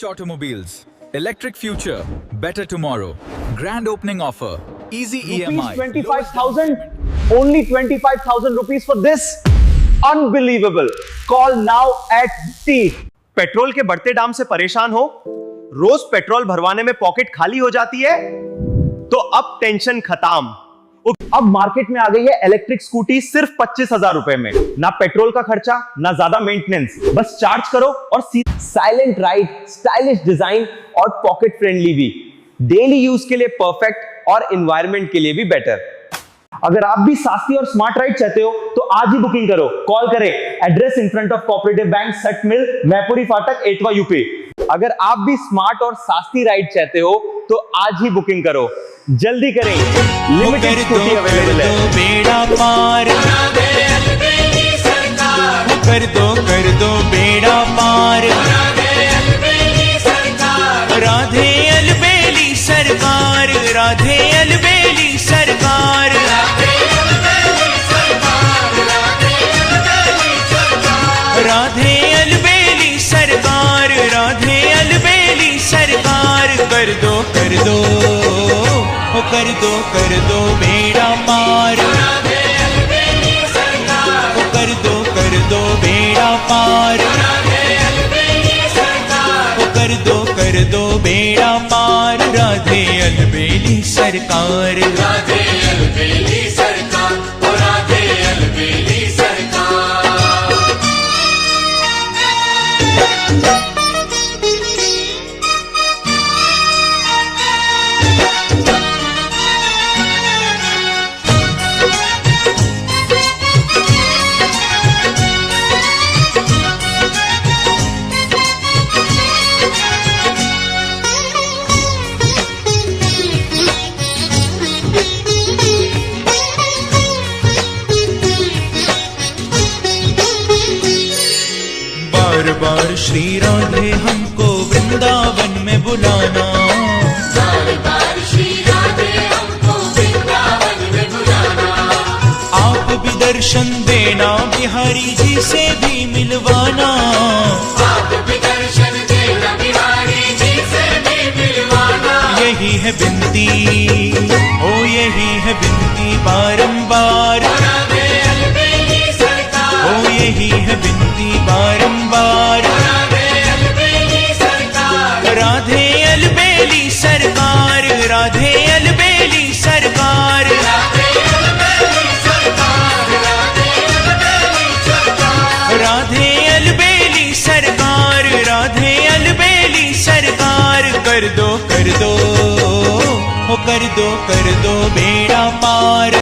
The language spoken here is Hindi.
Automobiles. Electric future, better tomorrow. Grand opening offer. Easy EMI. 25,000. Only 25,000 rupees for this. Unbelievable. Call now at T. Petrol के बढ़ते दाम से परेशान हो? रोज पेट्रोल भरवाने में पॉकेट खाली हो जाती है? तो अब टेंशन खत्म। अब मार्केट में आ गई है इलेक्ट्रिक स्कूटी सिर्फ 25,000 रुपए में। ना पेट्रोल का खर्चा, ना ज्यादा मेंटेनेंस, बस चार्ज करो और साइलेंट राइड, स्टाइलिश डिजाइन और पॉकेट फ्रेंडली भी। डेली यूज के लिए परफेक्ट और एनवायरनमेंट के लिए भी बेटर। अगर आप भी सस्ती और स्मार्ट राइड चाहते हो तो आज ही बुकिंग करो। कॉल करें। Address in front of cooperative bank, सट मिल, मैपुरी फाटक, एटवा यूपी। अगर आप भी स्मार्ट और सस्ती राइड चाहते हो तो आज ही बुकिंग करो, जल्दी करें। लिमिटेड स्कूटी अवेलेबल है। बेड़ा पार कर दो बेड़ा पार। राधे अलबेली सरकार, राधे अलबेली सरकार। राधे अलबेली सरकार, राधे अलबेली सरकार। कर दो बेड़ा पार। कर दो बेड़ा पार। कर दो बेड़ा पार। राधे अलबेली सरकार, राधे अलबेली सरकार, राधे अलबेली सरकार। बार बार श्री राधे हमको वृंदावन में बुलाना। बार बार श्री राधे हमको वृंदावन में बुलाना। आप भी दर्शन देना, बिहारी जी से भी मिलवाना। आप भी दर्शन देना, बिहारी जी से भी मिलवाना। यही है बिनती, ओ यही है बिनती बारंबार। राधे अलबेली सरकार, ओ यही है बिनती बारंबार। राधे अलबेली सरकार, राधे अलबेली सरकार, राधे अलबेली सरकार। राधे अलबेली सरकार, राधे अलबेली सरकार। राधे अलबेली सरकार, राधे अलबेली सरकार। कर दो बेड़ा पार।